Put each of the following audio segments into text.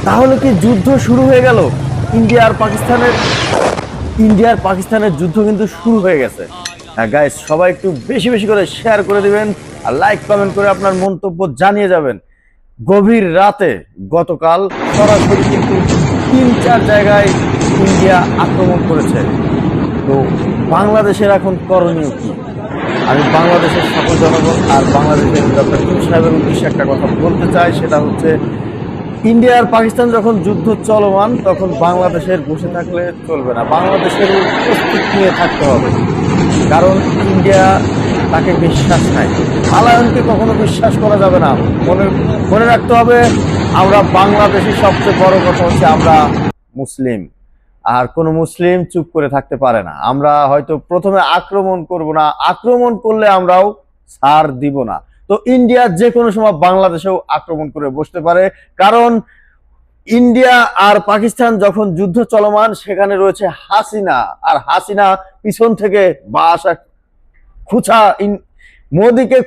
তাহলে কি যুদ্ধ শুরু হয়ে গেল? ইন্ডিয়া আর পাকিস্তানের যুদ্ধ কিন্তু শুরু হয়ে গেছে। হ্যাঁ গাইস, সবাই একটু বেশি বেশি করে শেয়ার করে দিবেন আর লাইক কমেন্ট করে আপনার মন্তব্য জানিয়ে যাবেন। গভীর রাতে গতকাল সরাসরি কিন্তু 3-4 জায়গায় ইন্ডিয়া আক্রমণ করেছে। তো বাংলাদেশের এখন করণীয় কি? আমি বাংলাদেশের সকল জনগণ আর বাংলাদেশের ডক্টর ইউনূস সাহেবের উদ্দেশ্যে একটা কথা বলতে চাই, সেটা হচ্ছে ইন্ডিয়া আর পাকিস্তান যখন যুদ্ধ চলমান তখন বাংলাদেশের বসে থাকলে চলবে না, বাংলাদেশের প্রস্তুতি নিয়ে থাকতে হবে। কারণ ইন্ডিয়া তাকে বিশ্বাস নাই, মালায়নকে কখনো বিশ্বাস করা যাবে না। মনে মনে রাখতে হবে, আমরা বাংলাদেশের সবচেয়ে বড় কথা হচ্ছে আমরা মুসলিম, আর কোনো মুসলিম চুপ করে থাকতে পারে না। আমরা হয়তো প্রথমে আক্রমণ করব না, আক্রমণ করলে আমরাও ছাড় দিব না। তো ইন্ডিয়া যে কোনো সময় বাংলাদেশেও আক্রমণ করে বসতে পারে, কারণ ইন্ডিয়া আর পাকিস্তান যখন যুদ্ধ চলমান সেখানে রয়েছে হাসিনা, আর হাসিনা পিছন থেকে বাস খুচা মোদিকে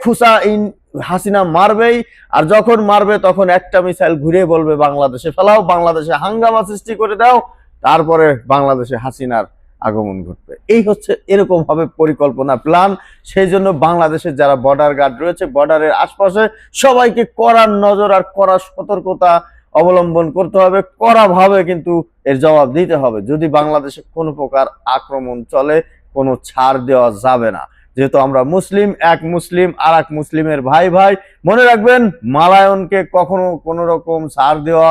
হাসিনা মারবেই। আর যখন মারবে তখন একটা মিসাইল ঘুরে বলবে বাংলাদেশে ফেলাও, বাংলাদেশে হাঙ্গামা সৃষ্টি করে দাও, তারপরে বাংলাদেশে হাসিনার আগমন ঘটবে। এই হচ্ছে এরকম হবে পরিকল্পনা, প্ল্যান। সেই জন্য বাংলাদেশের যারা বর্ডার গার্ড রয়েছে, বর্ডারের আশপাশে সবাইকে কড়া নজর আর কড়া সতর্কতা অবলম্বন করতে হবে, কড়া ভাবে কিন্তু এর জবাব দিতে হবে। যদি বাংলাদেশে কোনো প্রকার আক্রমণ চলে, কোনো ছাড় দেওয়া যাবে না। যেহেতু আমরা মুসলিম, এক মুসলিম আর এক মুসলিমের ভাই ভাই। মনে রাখবেন, মালায়নকে কখনো কোনো রকম ছাড় দেওয়া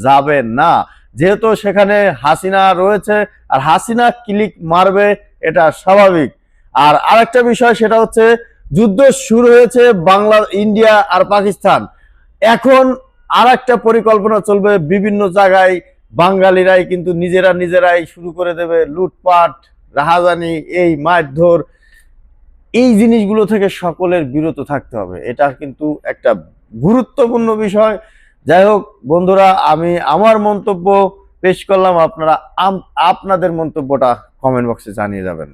যাবে না। যেহেতু সেখানে হাসিনা রয়েছে আর হাসিনা ক্লিক মারবে, এটা স্বাভাবিক। আর আরেকটা বিষয়, সেটা হচ্ছে যুদ্ধ শুরু হয়েছে ইন্ডিয়া আর পাকিস্তান। এখন আর একটা পরিকল্পনা চলবে বিভিন্ন জায়গায়, বাঙালিরাই কিন্তু নিজেরাই শুরু করে দেবে লুটপাট, রাহাজানি, এই মারধর। এই জিনিসগুলো থেকে সকলের বিরত থাকতে হবে, এটা কিন্তু একটা গুরুত্বপূর্ণ বিষয়। যাই হোক বন্ধুরা, আমি আমার মন্তব্য পেশ করলাম, আপনারা আপনাদের মন্তব্যটা কমেন্ট বক্সে জানিয়ে যাবেন।